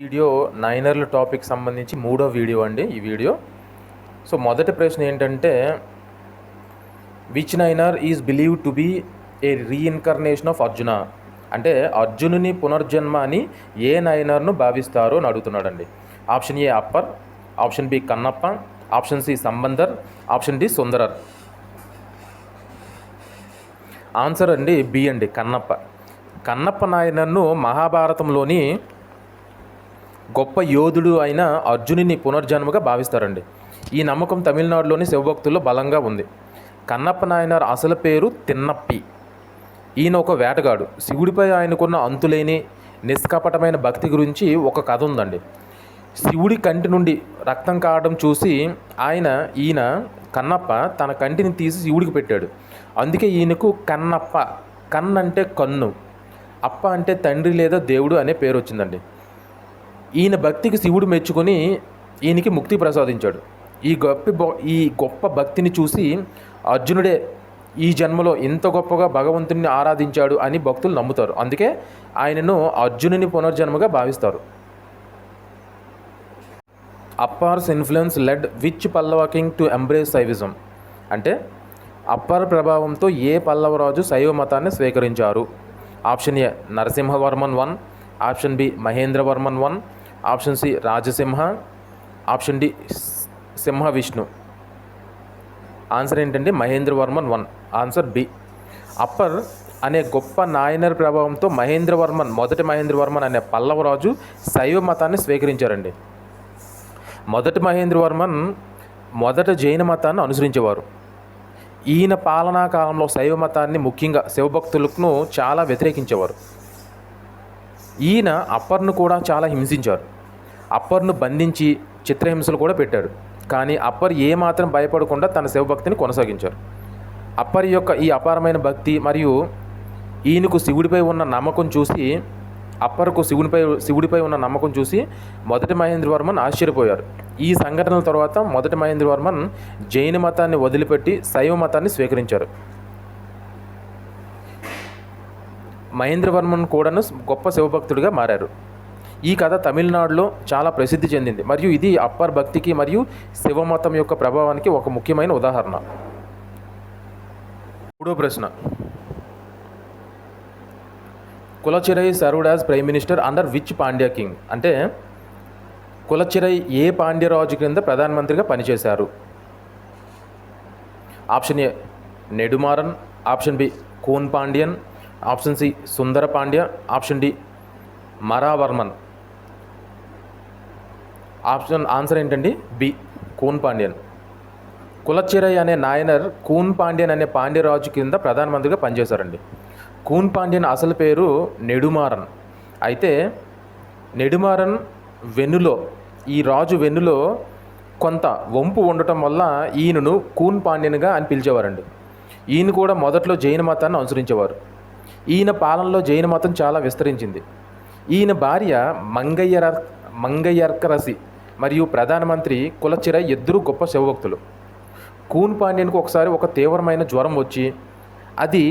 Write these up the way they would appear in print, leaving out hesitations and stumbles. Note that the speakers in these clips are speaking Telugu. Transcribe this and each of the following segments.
వీడియో నైనర్ల టాపిక్ సంబంధించి మూడో వీడియో అండి ఈ వీడియో. సో మొదటి ప్రశ్న ఏంటంటే, which Nayanar is believe to be a reincarnation of Arjuna? అంటే అర్జునుని పునర్జన్మ అని ఏ నైనర్ను భావిస్తారో అని అడుగుతున్నాడండి. Option A Appar, option B Kannappa, option C Sambandar, option D Sundarar. Answer అండి బి అండి, కన్నప్ప. కన్నప్ప నాయనర్ను మహాభారతంలోని గొప్ప యోధుడు అయిన అర్జునుని పునర్జన్మగా భావిస్తారండి. ఈ నమ్మకం తమిళనాడులోని శివభక్తుల్లో బలంగా ఉంది. కన్నప్ప నాయనార్ అసలు పేరు తిన్నప్పి. ఈయన ఒక వేటగాడు. శివుడిపై ఆయనకున్న అంతులేని నిష్కపటమైన భక్తి గురించి ఒక కథ ఉందండి. శివుడి కంటి నుండి రక్తం కారడం చూసి ఈయన కన్నప్ప తన కంటిని తీసి శివుడికి పెట్టాడు. అందుకే ఈయనకు కన్నప్ప, కన్ను అంటే కన్ను, అప్ప అంటే తండ్రి లేదా దేవుడు అనే పేరు వచ్చిందండి. ఈయన భక్తికి శివుడు మెచ్చుకొని ఈయనకి ముక్తి ప్రసాదించాడు. ఈ గొప్ప భక్తిని చూసి అర్జునుడే ఈ జన్మలో ఇంత గొప్పగా భగవంతుని ఆరాధించాడు అని భక్తులు నమ్ముతారు. అందుకే ఆయనను అర్జునుని పునర్జన్మగా భావిస్తారు. Appar's influence led which Pallava king to embrace Shaivism? అంటే అప్పర్ ప్రభావంతో ఏ పల్లవరాజు శైవ మతాన్ని స్వీకరించారు? Option A Narasimhavarman 1, option B Mahendravarman 1, option C Rajasimha, option D Simha Vishnu. Answer ఏంటంటే మహేంద్రవర్మన్ 1, ఆన్సర్ బి. అప్పర్ అనే గొప్ప నాయనర్ ప్రభావంతో మొదటి మహేంద్రవర్మన్ అనే పల్లవరాజు శైవ మతాన్ని స్వీకరించారండి. మొదటి మహేంద్రవర్మన్ మొదట జైన మతాన్ని అనుసరించేవారు. ఈయన పాలనా కాలంలో శైవ మతాన్ని ముఖ్యంగా శివభక్తులకు చాలా వ్యతిరేకించేవారు. ఈయన అప్పర్ను కూడా చాలా హింసించారు. అప్పర్ను బంధించి చిత్రహింసలు కూడా పెట్టాడు. కానీ అప్పర్ ఏమాత్రం భయపడకుండా తన శివభక్తిని కొనసాగించారు. అప్పర్ యొక్క ఈ అపారమైన భక్తి మరియు ఈయనకు శివుడిపై ఉన్న నమ్మకం చూసి శివుడిపై ఉన్న నమ్మకం చూసి మొదటి మహేంద్రవర్మన్ ఆశ్చర్యపోయారు. ఈ సంఘటనల తర్వాత మొదటి మహేంద్రవర్మన్ జైన మతాన్ని వదిలిపెట్టి శైవ మతాన్ని స్వీకరించారు. మహేంద్రవర్మన్ కూడాను గొప్ప శివభక్తుడిగా మారారు. ఈ కథ తమిళనాడులో చాలా ప్రసిద్ధి చెందింది మరియు ఇది అప్పర్ భక్తికి మరియు శివమతం యొక్క ప్రభావానికి ఒక ముఖ్యమైన ఉదాహరణ. మూడో ప్రశ్న, Kulachirai served as prime minister under which Pandya king? అంటే కులచిరై ఏ పాండ్యరాజు క్రింద ప్రధానమంత్రిగా పనిచేశారు? Option A Nedumaran, option B Koon Pandyan, option C Sundara Pandya, option D Maravarman. Answer ఏంటండి బి, కూన్ పాండ్యన్. కులచిరై అనే నాయనర్ కూన్ పాండ్యన్ అనే పాండ్యరాజు కింద ప్రధానమంత్రిగా పనిచేశారండి. కూన్ పాండ్యన్ అసలు పేరు నెడుమారన్. అయితే నెడుమారన్ ఈ రాజు వెన్నులో కొంత వంపు ఉండటం వల్ల ఈయనను కూన్ పాండ్యన్గా అని పిలిచేవారండి. ఈయన కూడా మొదట్లో జైన మతాన్ని అనుసరించేవారు. ఈయన పాలనలో జైన మతం చాలా విస్తరించింది. ఈయన భార్య మంగయ్యర్కరసి మరియు ప్రధానమంత్రి కులచిరై ఇద్దరు గొప్ప శివభక్తులు. కూన్ పాండ్యన్కు ఒకసారి ఒక తీవ్రమైన జ్వరం వచ్చి అది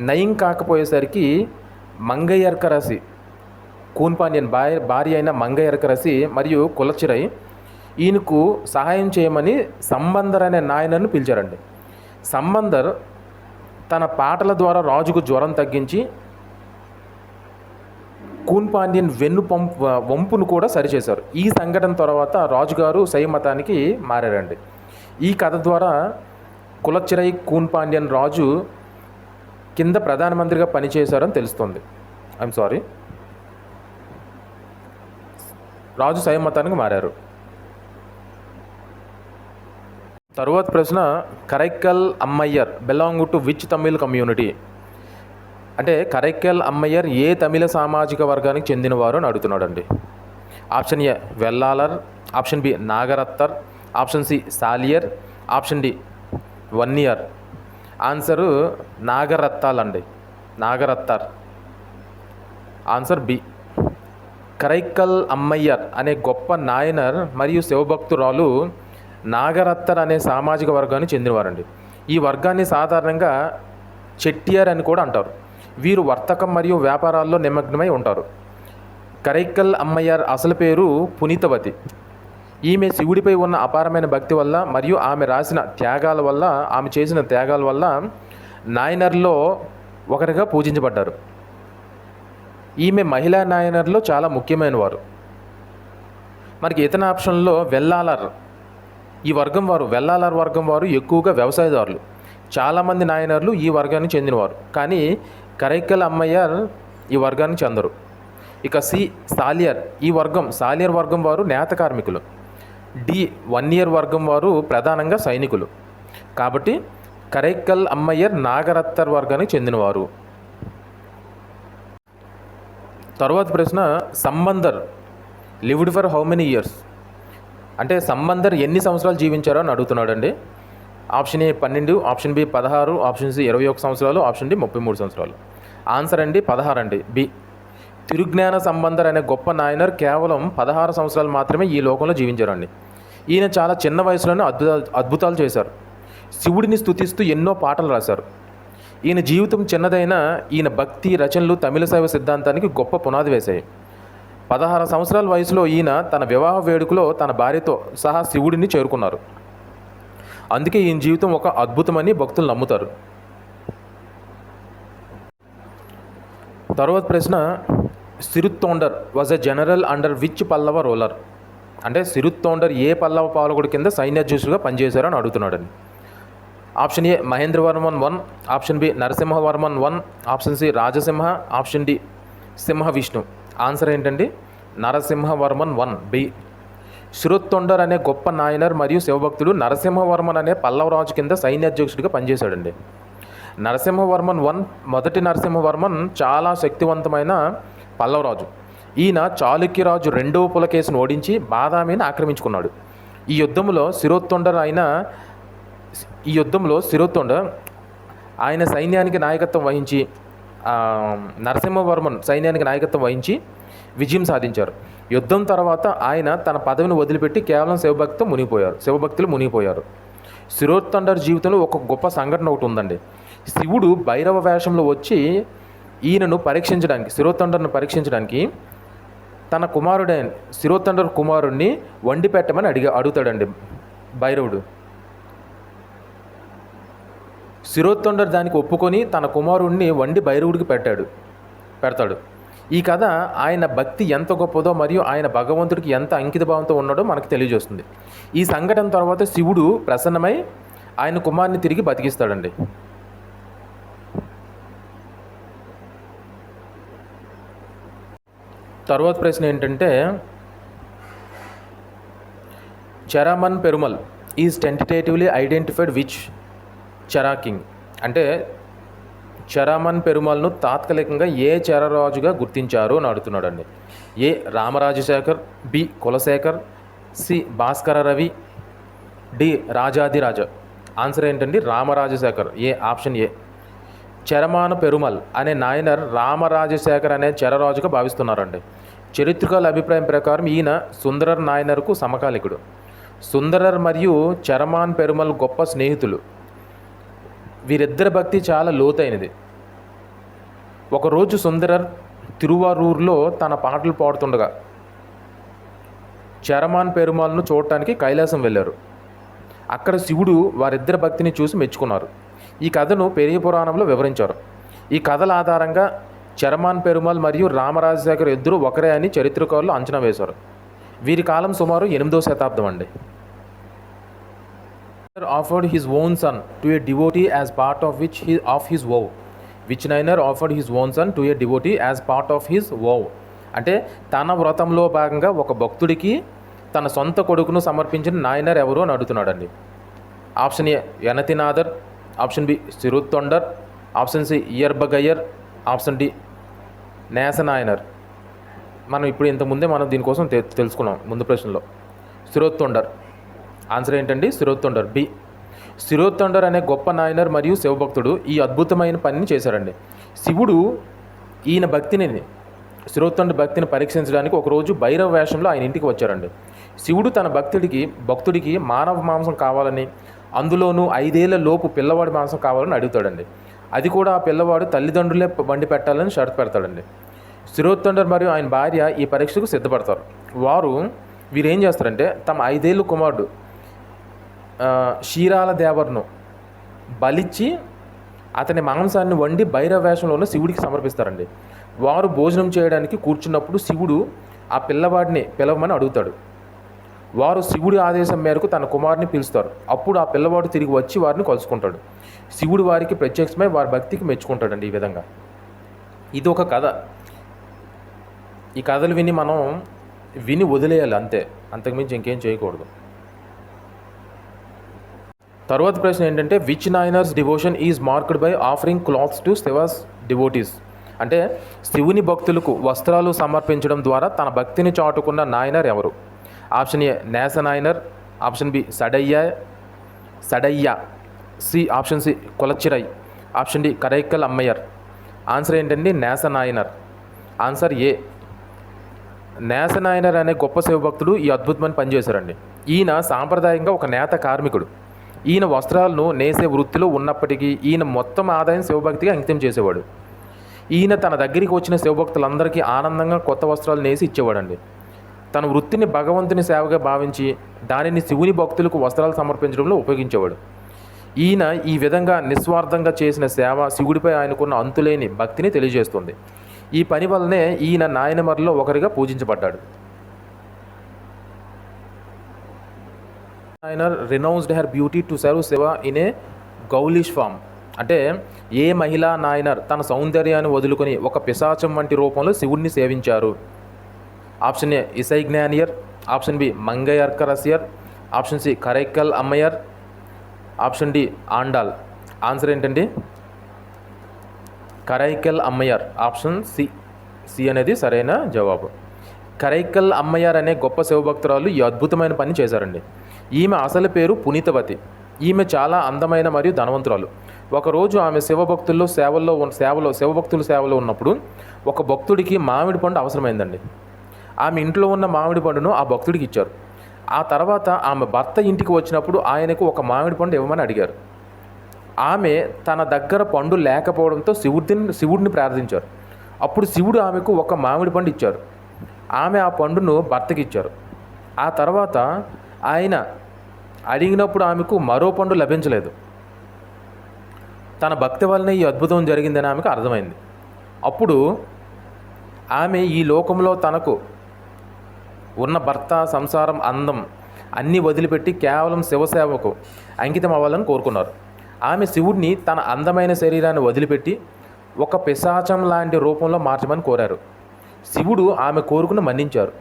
నయం కాకపోయేసరికి మంగయ్యర్కరసి, కూన్ పాండ్యన్ భార్య అయిన మంగయ్యర్కరసి మరియు కులచిరై ఈయనకు సహాయం చేయమని సంబందర్ అనే నాయనను పిలిచారండి. సంబందర్ తన పాటల ద్వారా రాజుకు జ్వరం తగ్గించి కూన్ పాండ్యన్ వంపును కూడా సరిచేశారు. ఈ సంఘటన తర్వాత రాజుగారు శైవ మతానికి మారారండి. ఈ కథ ద్వారా కులచిరై కూన్ పాండ్యన్ రాజు కింద ప్రధానమంత్రిగా పనిచేశారని తెలుస్తుంది. రాజు శైవ మతానికి మారారు. తరువాత ప్రశ్న, Karaikkal Ammaiyar belong to which Tamil community? అంటే కరైక్కల్ అమ్మయ్యర్ ఏ తమిళ సామాజిక వర్గానికి చెందినవారు అని అడుగుతున్నాడండి. Option A Vellalar, option B Nagarathar, option C Saliyar, option D Vanniyar. Answer Nagarathal అండి, నాగరత్తర్. Answer B. కరైక్కల్ అమ్మయ్యర్ అనే గొప్ప నాయనర్ మరియు శివభక్తురాలు నాగరత్తర్ అనే సామాజిక వర్గానికి చెందినవారండి. ఈ వర్గాన్ని సాధారణంగా చెట్టియర్ అని కూడా అంటారు. వీరు వర్తకం మరియు వ్యాపారాల్లో నిమగ్నమై ఉంటారు. కరైక్కల్ అమ్మయ్యార్ అసలు పేరు పునీతవతి. ఈమె శివుడిపై ఉన్న అపారమైన భక్తి వల్ల మరియు ఆమె చేసిన త్యాగాల వల్ల నాయనర్లో ఒకరిగా పూజించబడ్డారు. ఈమె మహిళా నాయనర్లో చాలా ముఖ్యమైన వారు. మనకి ఇతర ఆప్షన్లో వెల్లాలర్ వర్గం వారు ఎక్కువగా వ్యవసాయదారులు. చాలామంది నాయనర్లు ఈ వర్గానికి చెందినవారు, కానీ కరైక్కల్ అమ్మయ్యార్ ఈ వర్గానికి చెందరు. ఇక సి సాలియర్ సాలియర్ వర్గం వారు నేత కార్మికులు. డి వన్నియర్ వర్గం వారు ప్రధానంగా సైనికులు. కాబట్టి కరైక్కల్ అమ్మయ్యర్ నాగరత్తర్ వర్గానికి చెందినవారు. తరువాత ప్రశ్న, Sambandar lived for how many years? అంటే సంబందర్ ఎన్ని సంవత్సరాలు జీవించారో అని అడుగుతున్నాడండి. Option A 12, option B 16, option C 21 సంవత్సరాలు, ఆప్షన్ డి 33 సంవత్సరాలు. ఆన్సర్ అండి 16 అండి, బి. తిరుజ్ఞాన సంబందర్ అనే గొప్ప నాయనర్ కేవలం 16 సంవత్సరాలు మాత్రమే ఈ లోకంలో జీవించారండి. ఈయన చాలా చిన్న వయసులోనే అద్భుతాలు చేశారు. శివుడిని స్తుతిస్తూ ఎన్నో పాటలు రాశారు. ఈయన జీవితం చిన్నదైన ఈయన భక్తి రచనలు తమిళ శైవ సిద్ధాంతానికి గొప్ప పునాది వేశాయి. 16 సంవత్సరాల వయసులో ఈయన తన వివాహ వేడుకలో తన భార్యతో సహా శివుడిని చేరుకున్నారు. అందుకే ఈయన జీవితం ఒక అద్భుతమని భక్తులు నమ్ముతారు. తర్వాత ప్రశ్న, Siruthondar was a general under which Pallava ruler? అంటే సిరుత్తోండర్ ఏ పల్లవ పాలకుడి కింద సైన్యాధ్యక్షుడిగా పనిచేశారని అడుగుతున్నాడండి. Option A Mahendravarman 1, option B Narasimhavarman 1, option C Rajasimha, option D Simha Vishnu. Answer ఏంటండి? నరసింహవర్మన్ 1, బి. సిరుత్తొండర్ అనే గొప్ప నాయనర్ మరియు శివభక్తుడు నరసింహవర్మన్ అనే పల్లవరాజు కింద సైన్యాధ్యక్షుడిగా పనిచేశాడండి. నరసింహవర్మన్ 1 మొదటి నరసింహవర్మన్ చాలా శక్తివంతమైన పల్లవరాజు. ఈయన చాళుక్యరాజు రెండవ పులకేశిని ఓడించి బాదామిని ఆక్రమించుకున్నాడు. ఈ యుద్ధంలో సిరుత్తొండర్ ఆయన సైన్యానికి నాయకత్వం వహించి నరసింహవర్మన్ సైన్యానికి నాయకత్వం వహించి విజయం సాధించారు. యుద్ధం తర్వాత ఆయన తన పదవిని వదిలిపెట్టి కేవలం శివభక్తులు మునిగిపోయారు. సిరుత్తొండర్ జీవితంలో ఒక గొప్ప సంఘటన ఒకటి ఉందండి. శివుడు భైరవ వేషంలో వచ్చి సిరుత్తొండర్ను పరీక్షించడానికి తన కుమారుడైన సిరుత్తొండర్ కుమారుడిని వండి పెట్టమని అడుగుతాడండి భైరవుడు. సిరుత్తొండర్ దానికి ఒప్పుకొని తన కుమారుడిని వండి భైరవుడికి పెడతాడు. ఈ కథ ఆయన భక్తి ఎంత గొప్పదో మరియు ఆయన భగవంతుడికి ఎంత అంకితభావంతో ఉన్నాడో మనకు తెలియజేస్తుంది. ఈ సంఘటన తర్వాత శివుడు ప్రసన్నమై ఆయన కుమారుని తిరిగి బతికిస్తాడండి. తర్వాత ప్రశ్న ఏంటంటే, Cheraman Perumal is tentatively identified which Chera king? అంటే చెరామన్ పెరుమాల్ను తాత్కాలికంగా ఏ చెరరాజుగా గుర్తించారు అని అడుగుతున్నాడండి. A Ramarajasekhar, B Kulasekhar, C Bhaskara Ravi, D Rajadhiraja. Answer ఏంటండి? Ramarajasekhar, option A. చెరమాన పెరుమల్ అనే నాయనర్ రామరాజశేఖర్ అనే చెరరాజుగా భావిస్తున్నారండి. చరిత్రకాల అభిప్రాయం ప్రకారం ఈయన సుందరర్ నాయనర్కు సమకాలికుడు. సుందరర్ మరియు చెరమాన్ పెరుమల్ గొప్ప స్నేహితులు. వీరిద్దరి భక్తి చాలా లోతైనది. ఒకరోజు సుందరర్ తిరువారూరులో తన పాటలు పాడుతుండగా చెరమాన్ పెరుమాల్ను చూడటానికి కైలాసం వెళ్ళారు. అక్కడ శివుడు వారిద్దరి భక్తిని చూసి మెచ్చుకున్నారు. ఈ కథను పెరియ పురాణంలో వివరించారు. ఈ కథల ఆధారంగా చెరమాన్ పెరుమాల్ మరియు రామరాజశేఖర్ ఇద్దరు ఒకరే అని చరిత్రకారులు అంచనా వేశారు. వీరి కాలం సుమారు 8వ శతాబ్దం అండి. Offered his own son to a devotee as part of his vow. Which nainer offered his own son to a devotee as part of his vow? అంటే తన వ్రతంలో భాగంగా ఒక భక్తుడికి తన సొంత కొడుకును సమర్పించిన నాయనర్ ఎవరు అని అడుగుతున్నాడండి. Option A Yanathinathar, option B Siruthondar, option C Iyarbagaiyar, option D Nesanayanar. మనం ఇప్పుడు ఇంతకుముందే దీనికోసం తెలుసుకున్నాం ముందు ప్రశ్నలో. సిరుత్తొండర్. ఆన్సర్ ఏంటండి? సిరుత్తొండర్, బి. సిరుత్తొండర్ అనే గొప్ప నాయనర్ మరియు శివభక్తుడు ఈ అద్భుతమైన పనిని చేశారండి. శివుడు సిరుత్తొండర్ భక్తిని పరీక్షించడానికి ఒకరోజు భైరవ వేషంలో ఆయన ఇంటికి వచ్చారండి. శివుడు తన భక్తుడికి మానవ మాంసం కావాలని, అందులోనూ 5 ఏళ్ల లోపు పిల్లవాడి మాంసం కావాలని అడుగుతాడండి. అది కూడా ఆ పిల్లవాడు తల్లిదండ్రులే వండి పెట్టాలని షరతు పెడతాడండి. శిరోత్తొండర్ మరియు ఆయన భార్య ఈ పరీక్షకు సిద్ధపడతారు. వీరేం చేస్తారంటే తమ 5 ఏళ్ళ కుమారుడు క్షీరాల దేవర్ను బలిచ్చి అతని మాంసాన్ని వండి భైరవ వేషంలో ఉన్న శివుడికి సమర్పిస్తారండి. వారు భోజనం చేయడానికి కూర్చున్నప్పుడు శివుడు ఆ పిల్లవాడిని పిలవమని అడుగుతాడు. వారు శివుడి ఆదేశం మేరకు తన కుమారుని పిలుస్తారు. అప్పుడు ఆ పిల్లవాడు తిరిగి వచ్చి వారిని కలుసుకుంటాడు. శివుడు వారికి ప్రత్యక్షమై వారి భక్తికి మెచ్చుకుంటాడండి. ఈ విధంగా ఇది ఒక కథ. ఈ కథలు మనం విని వదిలేయాలి అంతే, అంతకుమించి ఇంకేం చేయకూడదు. తర్వాత ప్రశ్న ఏంటంటే which Nayanar's devotion is marked by offering clothes to Shiva's devotees. అంటే శివుని భక్తులకు వస్త్రాలు సమర్పించడం ద్వారా తన భక్తిని చాటుకున్న నాయనర్ ఎవరు? Option A Nesa Nayanar, option B Sadaiya, option C Kolachirai, option D Karaikkal Ammaiyar. Answer ఏంటండి నేస నాయనర్. ఆన్సర్ ఏ నేస నాయనర్ అనే గొప్ప శివభక్తుడు ఈ అద్భుతమైన పని చేశారండి. ఈయన సాంప్రదాయంగా ఒక నేత కార్మికుడు. ఈయన వస్త్రాలను నేసే వృత్తిలో ఉన్నప్పటికీ ఈయన మొత్తం ఆదాయం శివభక్తిగా అంకితం చేసేవాడు. ఈయన తన దగ్గరికి వచ్చిన శివభక్తులందరికీ ఆనందంగా కొత్త వస్త్రాలు నేసి ఇచ్చేవాడండి. తన వృత్తిని భగవంతుని సేవగా భావించి దానిని శివుని భక్తులకు వస్త్రాలు సమర్పించడంలో ఉపయోగించేవాడు. ఈయన ఈ విధంగా నిస్వార్థంగా చేసిన సేవ శివుడిపై ఆయనకున్న అంతులేని భక్తిని తెలియజేస్తుంది. ఈ పని వల్లనే ఈయన నాయనమర్లో ఒకరిగా పూజించబడ్డాడు. Nayanar renounced her beauty to serve Shiva in a ghoulish form. అంటే ఏ మహిళా నాయనర్ తన సౌందర్యాన్ని వదులుకొని ఒక పిశాచం వంటి రూపంలో శివుడిని సేవించారు? Option A Isaignaniyar, option B Mangayarkarasiyar, option C Karaikkal Ammaiyar, option D Andal. Answer ఏంటండి? కరైక్కల్ అమ్మయ్యర్. ఆప్షన్ సి అనేది సరైన జవాబు. కరైక్కల్ అమ్మయ్యర్ అనే గొప్ప శివభక్తురాలు ఈ అద్భుతమైన పని చేశారండి. ఈమె అసలు పేరు పునీతవతి. ఈమె చాలా అందమైన మరియు ధనవంతురాలు. ఒకరోజు ఆమె శివభక్తుల సేవలో ఉన్నప్పుడు ఒక భక్తుడికి మామిడి పండు అవసరమైందండి. ఆమె ఇంట్లో ఉన్న మామిడి పండును ఆ భక్తుడికి ఇచ్చారు. ఆ తర్వాత ఆమె భర్త ఇంటికి వచ్చినప్పుడు ఆయనకు ఒక మామిడి పండు ఇవ్వమని అడిగారు. ఆమె తన దగ్గర పండు లేకపోవడంతో శివుడిని ప్రార్థించారు. అప్పుడు శివుడు ఆమెకు ఒక మామిడి పండు ఇచ్చారు. ఆమె ఆ పండును భర్తకి ఇచ్చారు. ఆ తర్వాత ఆయన అడిగినప్పుడు ఆమెకు మరో పండు లభించలేదు. తన భక్తి వలన ఈ అద్భుతం జరిగిందని ఆమెకు అర్థమైంది. అప్పుడు ఆమె ఈ లోకంలో తనకు ఉన్న భర్త, సంసారం, అందం అన్నీ వదిలిపెట్టి కేవలం శివసేవకు అంకితం అవ్వాలని కోరుకున్నారు. ఆమె శివుడిని తన అందమైన శరీరాన్ని వదిలిపెట్టి ఒక పిశాచం లాంటి రూపంలో మార్చమని కోరారు. శివుడు ఆమె కోరికను మన్నించారు.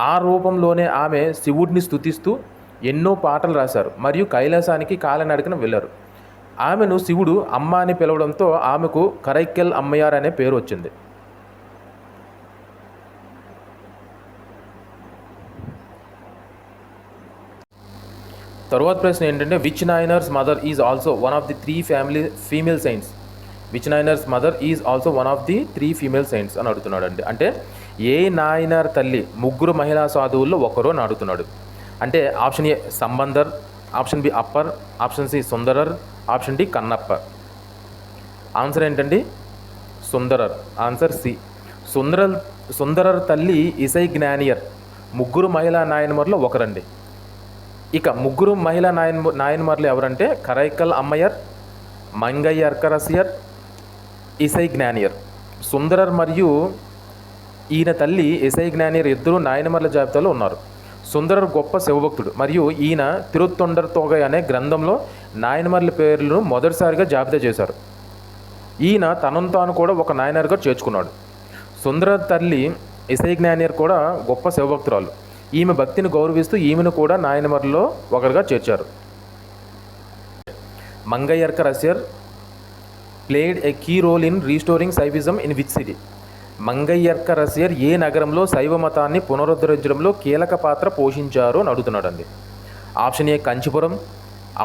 ఆ రూపంలోనే ఆమె శివుడిని స్తుతిస్తూ ఎన్నో పాటలు రాశారు మరియు కైలాసానికి కాలినడకన వెళ్ళారు. ఆమెను శివుడు అమ్మ అని పిలవడంతో ఆమెకు కరైక్కల్ అమ్మయ్యార్ అనే పేరు వచ్చింది. తరువాత ప్రశ్న ఏంటంటే which Nayanar's mother is also one of the 3 female saints. Which Nayanar's mother is also one of the 3 female saints అని అడుగుతున్నాడు. అంటే ఏ నాయనర్ తల్లి 3 మహిళా సాధువుల్లో ఒకరు అని అడుగుతున్నాడు. అంటే option A Sambandar, option B Appar, option C Sundarar, option D Kannappa. Answer ఏంటండి? సుందరర్. Answer C. సుందరర్ తల్లి ఇసైగ్నానియర్ 3 మహిళా నాయనమర్లో ఒకరండి. ఇక 3 మహిళా నాయనమర్లు ఎవరంటే కరైక్కల్ అమ్మయ్యర్, మంగయ్యర్కరసియర్, ఇసైగ్నానియర్. సుందరర్ మరియు ఈయన తల్లి ఇసైగ్నానియర్ ఇద్దరు నాయనమర్ల జాబితాలో ఉన్నారు. సుందరర్ గొప్ప శివభక్తుడు మరియు ఈయన తిరుత్తొండర్ తోగై అనే గ్రంథంలో నాయనమర్ల పేర్లను మొదటిసారిగా జాబితా చేశారు. ఈయన తనను తాను కూడా ఒక నాయనర్గా చేర్చుకున్నాడు. సుందరర్ తల్లి ఇసైగ్నానియర్ కూడా గొప్ప శివభక్తురాలు. ఈమె భక్తిని గౌరవిస్తూ ఈమెను కూడా నాయనమర్లలో ఒకరిగా చేర్చారు. Mangaiyarkarasiyar played a key role in restoring Shaivism in which city. Mangaiyarkarasiyar ఏ నగరంలో శైవ మతాన్ని పునరుద్ధరించడంలో కీలక పాత్ర పోషించారు అని అడుగుతున్నాడండి. Option A Kanchipuram,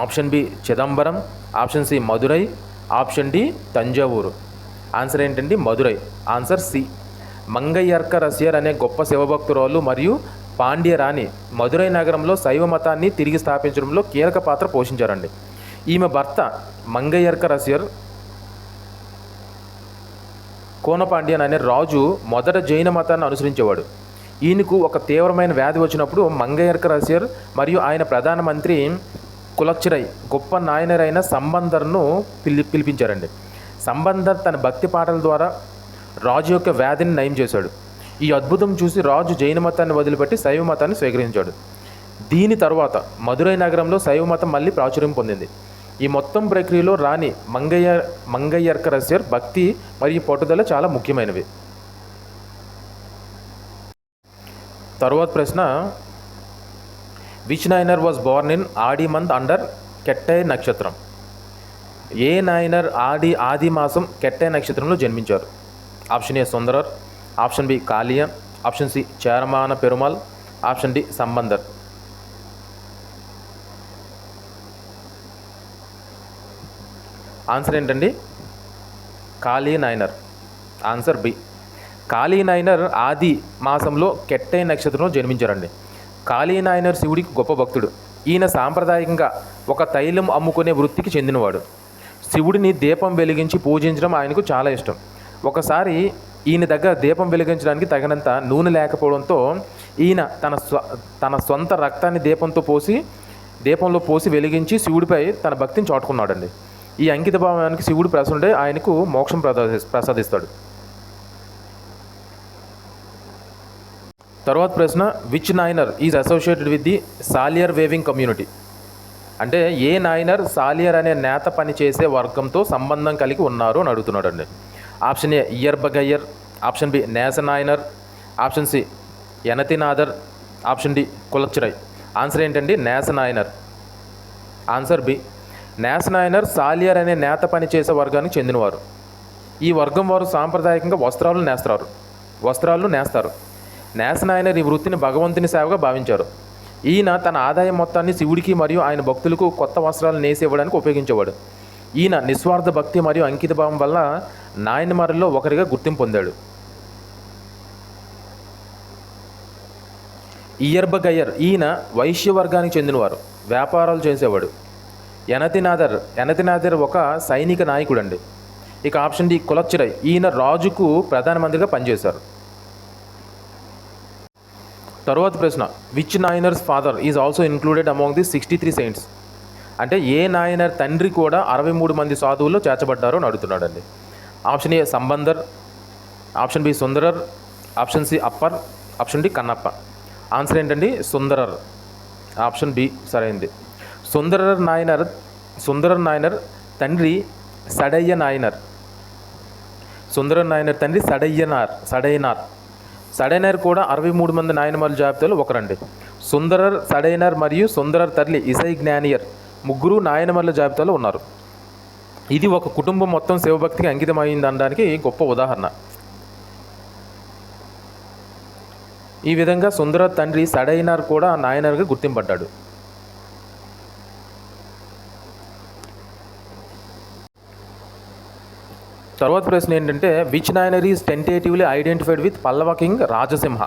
option B Chidambaram, option C Madurai, option D Thanjavur. Answer ఏంటండి? మదురై. Answer C. మంగయ్యర్కరసియర్ అనే గొప్ప శివభక్తురాలు మరియు పాండ్య రాణి మదురై నగరంలో శైవ మతాన్ని తిరిగి స్థాపించడంలో కీలక పాత్ర పోషించారండి. ఈమె భర్త మంగయ్యర్కరసియర్ కోనపాండ్యన్ అనే రాజు మొదట జైన మతాన్ని అనుసరించేవాడు. ఈయనకు ఒక తీవ్రమైన వ్యాధి వచ్చినప్పుడు మంగయర్కరస్యర్ మరియు ఆయన ప్రధానమంత్రి కులచ్చిరై గొప్ప నాయనరైన సంబందర్ను పిలిపించారండి. సంబందర్ తన భక్తి పాటల ద్వారా రాజు యొక్క వ్యాధిని నయం చేశాడు. ఈ అద్భుతం చూసి రాజు జైన మతాన్ని వదిలిపెట్టి శైవ మతాన్ని స్వీకరించాడు. దీని తర్వాత మదురై నగరంలో శైవ మతం మళ్ళీ ప్రాచుర్యం పొందింది. ఈ మొత్తం ప్రక్రియలో రాణి మంగయ్యర్కరస్యర్ భక్తి మరియు పట్టుదల చాలా ముఖ్యమైనవి. తర్వాత ప్రశ్న, which Nayanar was born in Aadi month under Kettai nakshatram? ఏ నాయనర్ ఆది మాసం కెట్టై నక్షత్రంలో జన్మించారు? Option A Sundarar, option B Kaliya, option C Cheramana Perumal, option D Sambandar. Answer ఏంటండి? కాళీ నాయనర్. Answer B. కాళీ నాయనర్ ఆది మాసంలో కెట్టై నక్షత్రంలో జన్మించారండి. కాళీ నాయనర్ శివుడికి గొప్ప భక్తుడు. ఈయన సాంప్రదాయకంగా ఒక తైలం అమ్ముకునే వృత్తికి చెందినవాడు. శివుడిని దీపం వెలిగించి పూజించడం ఆయనకు చాలా ఇష్టం. ఒకసారి ఈయన దగ్గర దీపం వెలిగించడానికి తగినంత నూనె లేకపోవడంతో ఈయన తన సొంత రక్తాన్ని దీపంలో పోసి వెలిగించి శివుడిపై తన భక్తిని చాటుకున్నాడండి. ఈ అంకిత భావానికి శివుడు ప్రసన్నుడై ఆయనకు మోక్షం ప్రసాదిస్తాడు. తర్వాత ప్రశ్న, which Nayanar is associated with the Saliyar weaving community? అంటే ఏ నాయనర్ సాలియర్ అనే నేత పని చేసే వర్గంతో సంబంధం కలిగి ఉన్నారు అని అడుగుతున్నాడు అండి. Option A Iyarbagaiyar, option B Nesa Nayanar, option C Yanathinathar, option D Kulachirai. Answer ఏంటండి? నేస నాయనర్. Answer B. నేస నాయనర్ సాలియర్ అనే నేత పని చేసే వర్గానికి చెందినవారు. ఈ వర్గం వారు సాంప్రదాయకంగా వస్త్రాలను నేస్తారు. నేస నాయనర్ ఈ వృత్తిని భగవంతుని సేవగా భావించారు. ఈయన తన ఆదాయం మొత్తాన్ని శివుడికి మరియు ఆయన భక్తులకు కొత్త వస్త్రాలు నేసి ఇవ్వడానికి ఉపయోగించేవాడు. ఈయన నిస్వార్థ భక్తి మరియు అంకిత భావం వల్ల నాయనమారుల్లో ఒకరిగా గుర్తింపు పొందాడు. ఇయర్బగయ్యర్ ఈయన వైశ్య వర్గానికి చెందినవారు, వ్యాపారాలు చేసేవాడు. యనతినాథర్ ఒక సైనిక నాయకుడు అండి. ఇక ఆప్షన్ డి కులచ్చిరై ఈయన రాజుకు ప్రధానమంత్రిగా పనిచేశారు. తర్వాత ప్రశ్న, which Nayanar's father is also included among the 63 saints? అంటే ఏ నాయనర్ తండ్రి కూడా 63 మంది సాధువుల్లో చేర్చబడ్డారు అని అడుగుతున్నాడండి. Option A Sambandar, option B Sundarar, option C Appar, option D Kannappa. Answer ఏంటండి? సుందరర్. ఆప్షన్ బి సరైంది. సుందరర్ నాయనర్ తండ్రి సడయ్య నాయనర్. సుందరర్ నాయనర్ తండ్రి సడైనార్ కూడా 63 మంది నాయనమార్ల జాబితాలో ఒకరండి. సుందరర్, సడైనార్ మరియు సుందరర్ తల్లి ఇసై జ్ఞానియర్ ముగ్గురు నాయనమార్ల జాబితాలో ఉన్నారు. ఇది ఒక కుటుంబం మొత్తం శివభక్తికి అంకితమైందనడానికి గొప్ప ఉదాహరణ. ఈ విధంగా సుందరర్ తండ్రి సడైనార్ కూడా నాయనర్గా గుర్తింపడ్డాడు. తర్వాత ప్రశ్న ఏంటంటే, which Nayanar is tentatively identified with Pallava king Rajasimha?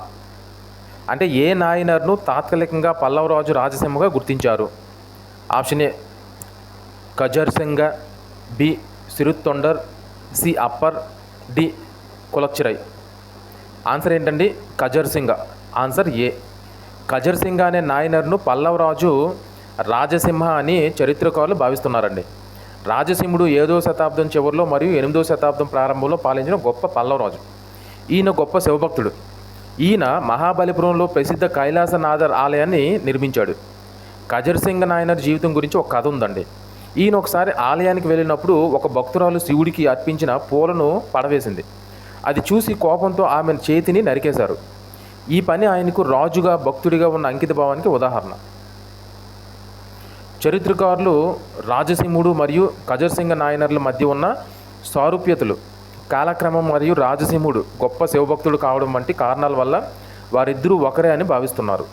అంటే ఏ నాయనర్ను తాత్కాలికంగా పల్లవ రాజు రాజసింహగా గుర్తించారు? Option A Kazharsinga, B Siruthondar, C Appar, D Kulachirai. Answer ఏంటండి? కజర్సింగ. ఆన్సర్ ఏ. కజర్సింగ అనే నాయనర్ను పల్లవ రాజు రాజసింహ అని చరిత్రకారులు భావిస్తున్నారండి. రాజసింహుడు 7వ శతాబ్దం చివరిలో మరియు 8వ శతాబ్దం ప్రారంభంలో పాలించిన గొప్ప పల్లవ రాజు. ఈయన గొప్ప శివభక్తుడు. ఈయన మహాబలిపురంలో ప్రసిద్ధ కైలాసనాథర్ ఆలయాన్ని నిర్మించాడు. కజర్సింగ నాయనర్ జీవితం గురించి ఒక కథ ఉందండి. ఈయన ఒకసారి ఆలయానికి వెళ్ళినప్పుడు ఒక భక్తురాలు శివుడికి అర్పించిన పూలను పడవేసింది. అది చూసి కోపంతో ఆమె చేతిని నరికేశారు. ఈ పని ఆయనకు రాజుగా భక్తుడిగా ఉన్న అంకిత భావానికి ఉదాహరణ. చరిత్రకారులు రాజసింహుడు మరియు కజర్సింగ నాయనర్ల మధ్య ఉన్న సారూప్యతలు, కాలక్రమం మరియు రాజసింహుడు గొప్ప శివభక్తుడు కావడం వంటి కారణాల వల్ల వారిద్దరూ ఒకరే అని భావిస్తున్నారు.